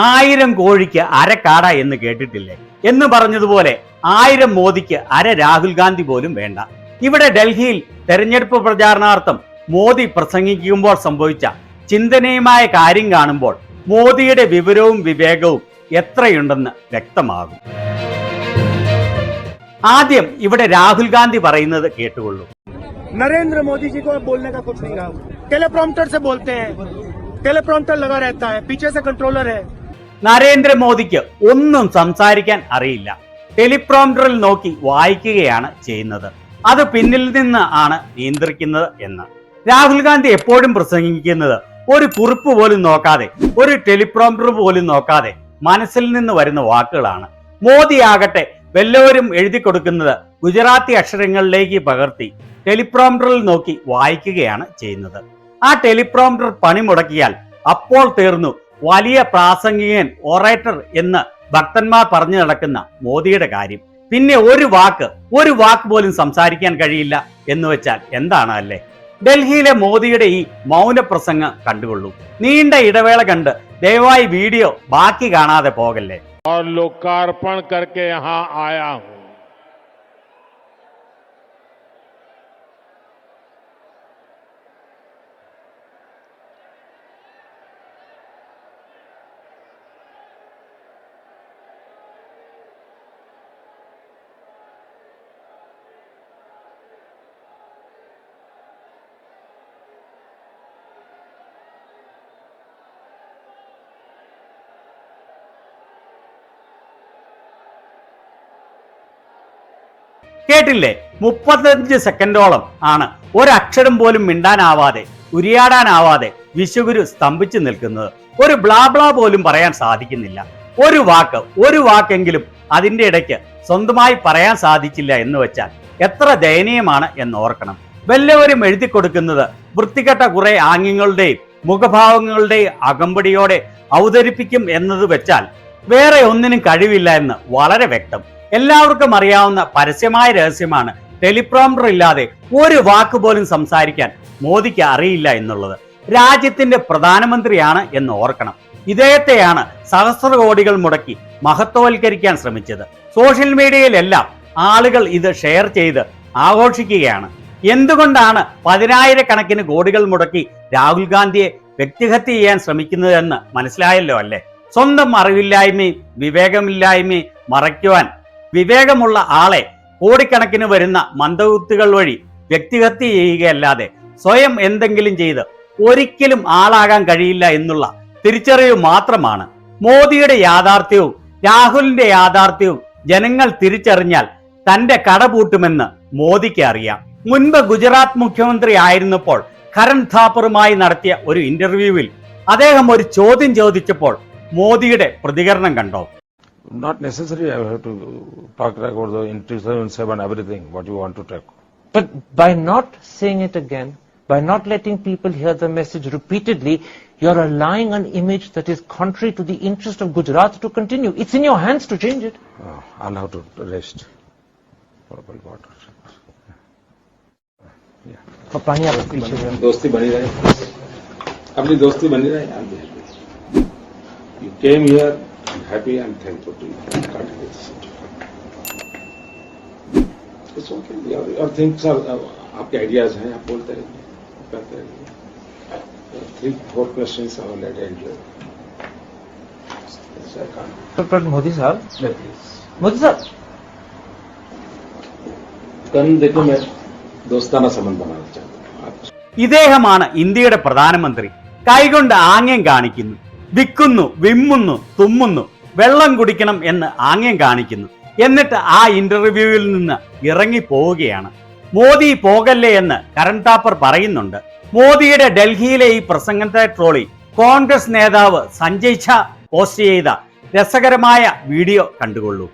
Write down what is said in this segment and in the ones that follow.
1000 കോഴിക്ക് അര കാട എന്ന് കേട്ടിട്ടില്ലേ എന്ന് പറഞ്ഞതുപോലെ 1000 മോദിക്ക് അര രാഹുൽ ഗാന്ധി പോലും വേണ്ട. ഇവിടെ ഡൽഹിയിൽ തെരഞ്ഞെടുപ്പ് പ്രചാരണാർത്ഥം മോദി പ്രസംഗിക്കുമ്പോൾ സംഭവിച്ച ചിന്തനീയമായ കാര്യം കാണുമ്പോൾ മോദിയുടെ വിവരവും വിവേകവും എത്രയുണ്ടെന്ന് വ്യക്തമാകും. ആദ്യം ഇവിടെ രാഹുൽ ഗാന്ധി പറയുന്നത് കേട്ടുകൊള്ളൂ. नरेंद्र मोदी जी को बोलने का कुछ नहीं रहा, टेलीप्रॉम्प्टर से बोलते हैं, टेलीप्रॉम्प्टर लगा रहता है, पीछे से कंट्रोलर है. നരേന്ദ്രമോദിക്ക് ഒന്നും സംസാരിക്കാൻ അറിയില്ല, ടെലിപ്രോംപ്റ്ററിൽ നോക്കി വായിക്കുകയാണ് ചെയ്യുന്നത്, അത് പിന്നിൽ നിന്ന് ആണ് നിയന്ത്രിക്കുന്നത് എന്ന്. രാഹുൽ ഗാന്ധി എപ്പോഴും പ്രസംഗിക്കുന്നത് ഒരു കുറിപ്പ് പോലും നോക്കാതെ, ഒരു ടെലിപ്രോംപ്റ്റർ പോലും നോക്കാതെ മനസ്സിൽ നിന്ന് വരുന്ന വാക്കുകളാണ്. മോദി ആകട്ടെ വല്ലവരും എഴുതി കൊടുക്കുന്നത് ഗുജറാത്തി അക്ഷരങ്ങളിലേക്ക് പകർത്തി ടെലിപ്രോംപ്റ്ററിൽ നോക്കി വായിക്കുകയാണ് ചെയ്യുന്നത്. ആ ടെലിപ്രോംപ്റ്റർ പണി മുടക്കിയാൽ അപ്പോൾ തീർന്നു വലിയ പ്രാസംഗികൻ, ഒറേറ്റർ എന്ന് ഭക്തന്മാർ പറഞ്ഞു നടക്കുന്ന മോദിയുടെ കാര്യം. പിന്നെ ഒരു വാക്ക് പോലും സംസാരിക്കാൻ കഴിയില്ല എന്ന് വെച്ചാൽ എന്താണ് അല്ലേ? ഡൽഹിയിലെ മോദിയുടെ ഈ മൗന പ്രസംഗം കണ്ടുകൊള്ളൂ. നീണ്ട ഇടവേള കണ്ട് ദയവായി വീഡിയോ ബാക്കി കാണാതെ പോകല്ലേ. लोकार्पण करके यहाँ आया हूं. കേട്ടില്ലേ? 35 സെക്കൻഡോളം ആണ് ഒരക്ഷരം പോലും മിണ്ടാനാവാതെ, ഉരിയാടാനാവാതെ വിശ്വഗുരു സ്തംഭിച്ചു നിൽക്കുന്നത്. ഒരു ബ്ലാബ്ലാ പോലും പറയാൻ സാധിക്കുന്നില്ല. ഒരു വാക്കെങ്കിലും അതിന്റെ ഇടയ്ക്ക് സ്വന്തമായി പറയാൻ സാധിച്ചില്ല എന്ന് വെച്ചാൽ എത്ര ദയനീയമാണ് എന്ന് ഓർക്കണം. വല്ലവരും എഴുതി കൊടുക്കുന്നത് വൃത്തികെട്ട കുറെ ആംഗ്യങ്ങളുടെയും മുഖഭാവങ്ങളുടെയും അകമ്പടിയോടെ അവതരിപ്പിക്കും എന്നത് വെച്ചാൽ വേറെ ഒന്നിനും കഴിവില്ല എന്ന് വളരെ വ്യക്തം. എല്ലാവർക്കും അറിയാവുന്ന പരസ്യമായ രഹസ്യമാണ് ടെലിപ്രോംപ്റ്റർ ഇല്ലാതെ ഒരു വാക്ക് പോലും സംസാരിക്കാൻ മോദിക്ക് അറിയില്ല എന്നുള്ളത്. രാജ്യത്തിന്റെ പ്രധാനമന്ത്രിയാണ് എന്ന് ഓർക്കണം. ഇദ്ദേഹത്തെയാണ് സഹസ്രകോടികൾ മുടക്കി മഹത്വവൽക്കരിക്കാൻ ശ്രമിച്ചത്. സോഷ്യൽ മീഡിയയിലെല്ലാം ആളുകൾ ഇത് ഷെയർ ചെയ്ത് ആഘോഷിക്കുകയാണ്. എന്തുകൊണ്ടാണ് 10,000 കോടികൾ മുടക്കി രാഹുൽ ഗാന്ധിയെ വ്യക്തിഹത്യ ചെയ്യാൻ ശ്രമിക്കുന്നതെന്ന് മനസ്സിലായല്ലോ അല്ലേ? സ്വന്തം അറിവില്ലായ്മയും വിവേകമില്ലായ്മയും മറയ്ക്കുവാൻ വിവേകമുള്ള ആളെ കോടിക്കണക്കിന് വരുന്ന മന്ദബുദ്ധികൾ വഴി വ്യക്തിഹത്യ ചെയ്യുകയല്ലാതെ സ്വയം എന്തെങ്കിലും ചെയ്ത് ഒരിക്കലും ആളാകാൻ കഴിയില്ല എന്നുള്ള തിരിച്ചറിവ് മാത്രമാണ്. മോദിയുടെ യാഥാർത്ഥ്യവും രാഹുലിന്റെ യാഥാർത്ഥ്യവും ജനങ്ങൾ തിരിച്ചറിഞ്ഞാൽ തന്റെ കട പൂട്ടുമെന്ന് മോദിക്ക് അറിയാം. മുൻപ് ഗുജറാത്ത് മുഖ്യമന്ത്രി ആയിരുന്നപ്പോൾ കരൺ ഥാപ്പറുമായി നടത്തിയ ഒരു ഇന്റർവ്യൂവിൽ അദ്ദേഹം ഒരു ചോദ്യം ചോദിച്ചപ്പോൾ മോദിയുടെ പ്രതികരണം കണ്ടോ? Not necessarily I have to talk about the in 2007 everything what you want to talk. But by not saying it again, by not letting people hear the message repeatedly, you are allowing an image that is contrary to the interest of Gujarat to continue. It's in your hands to change it. I'll have to rest. Purple water. Yeah. दोस्ती बनी रहे, अपनी दोस्ती बनी रहे. You came here. I'm happy and thankful to you. It's okay. Your things are आपके ideas हैं, आप बोलते रहिए, करते रहिए. 3-4 questions I will let you. But Modi sahab, Please. Modi sahab, कल देखो मैं दोस्ताना संबंध बनाना चाहता हूँ. ഇദ്ദേഹമാണ് ഇന്ത്യയുടെ പ്രധാനമന്ത്രി. കൈകൊണ്ട് ആംഗ്യം കാണിക്കുന്നു, വിക്കുന്നു, വിമ്മുന്നു, തുമ്മുന്നു, വെള്ളം കുടിക്കണം എന്ന് ആംഗ്യം കാണിക്കുന്നു. എന്നിട്ട് ആ ഇന്റർവ്യൂവിൽ നിന്ന് ഇറങ്ങി പോവുകയാണ്. മോദി പോകല്ലേ എന്ന് കരൺ താപ്പർ പറയുന്നുണ്ട്. മോദിയുടെ ഡൽഹിയിലെ ഈ പ്രസംഗത്തെ ട്രോളി കോൺഗ്രസ് നേതാവ് സഞ്ജയ് ഝാ പോസ്റ്റ് ചെയ്ത രസകരമായ video കണ്ടുകൊള്ളൂ.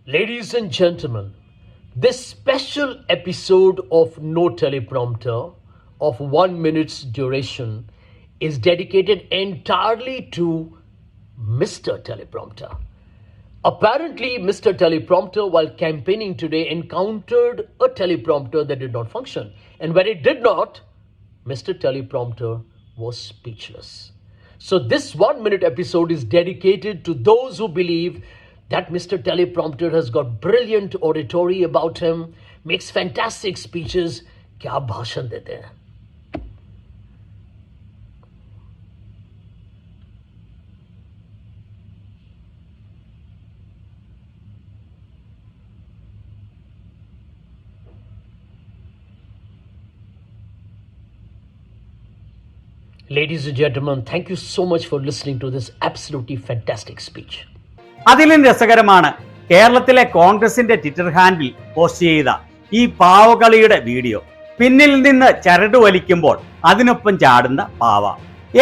Ladies and gentlemen, this special episode of No Teleprompter of 1 minute's duration is dedicated entirely to Mr. Teleprompter. Apparently, Mr. Teleprompter, while campaigning today, encountered a teleprompter that did not function. And when it did not, Mr. Teleprompter was speechless. So this 1 minute episode is dedicated to those who believe that Mr. Teleprompter has got brilliant oratory about him, makes fantastic speeches. क्या भाषण देते हैं. Ladies and gentlemen, thank you so much for listening to this absolutely fantastic speech. അതിലും രസകരമാണ് കേരളത്തിലെ കോൺഗ്രസിന്റെ Twitter handle post ചെയ്ത ഈ പാവകളിയുടെ വീഡിയോ. പിന്നിൽ നിന്ന് ചരട് വലിക്കുമ്പോൾ അതിനൊപ്പം ചാടുന്ന പാവ.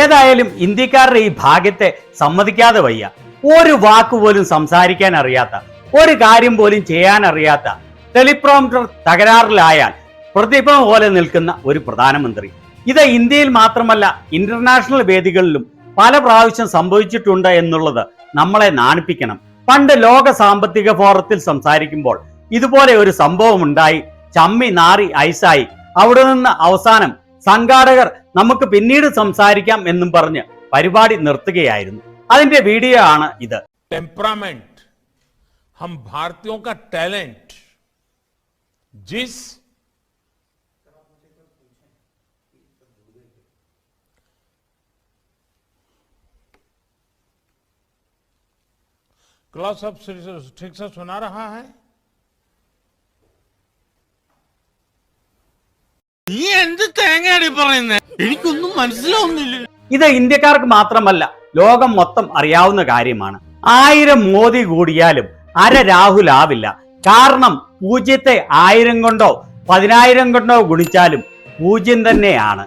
ഏതായാലും ഇന്ത്യക്കാരുടെ ഈ ഭാഗ്യത്തെ സമ്മതിക്കാതെ വയ്യ. ഒരു വാക്കുപോലും സംസാരിക്കാൻ അറിയാത്ത, ഒരു കാര്യം പോലും ചെയ്യാൻ അറിയാത്ത, ടെലിപ്രോംപ്റ്റർ തകരാറിലായാൽ പ്രതിഭ പോലെ നിൽക്കുന്ന ഒരു പ്രധാനമന്ത്രി. ഇത് ഇന്ത്യയിൽ മാത്രമല്ല ഇന്റർനാഷണൽ വേദികളിലും പല പ്രാവശ്യം സംഭവിച്ചിട്ടുണ്ട് എന്നുള്ളത് നമ്മളെ നാണിപ്പിക്കണം. പണ്ട് ലോക സാമ്പത്തിക ഫോറത്തിൽ സംസാരിക്കുമ്പോൾ ഇതുപോലെ ഒരു സംഭവം ഉണ്ടായി. ചമ്മി നാറി ഐസായി. അവിടെ നിന്ന് അവസാനം സംഘാടകർ നമുക്ക് പിന്നീട് സംസാരിക്കാം എന്നും പറഞ്ഞ് പരിപാടി നിർത്തുകയായിരുന്നു. അതിന്റെ വീഡിയോ ആണ് ഇത്. टेम्परामेंट, हम भारतीयों का टैलेंट, जिस क्लास ऑफ ठीक से सुना रहा है. ഇത് ഇന്ത്യക്കാർക്ക് മാത്രമല്ല ലോകം മൊത്തം അറിയാവുന്ന കാര്യമാണ്. 1000 മോദി കൂടിയാലും അര രാഹുൽ ആവില്ല. കാരണം പൂജ്യത്തെ 1000 കൊണ്ടോ 10,000 കൊണ്ടോ ഗുണിച്ചാലും പൂജ്യം തന്നെയാണ്.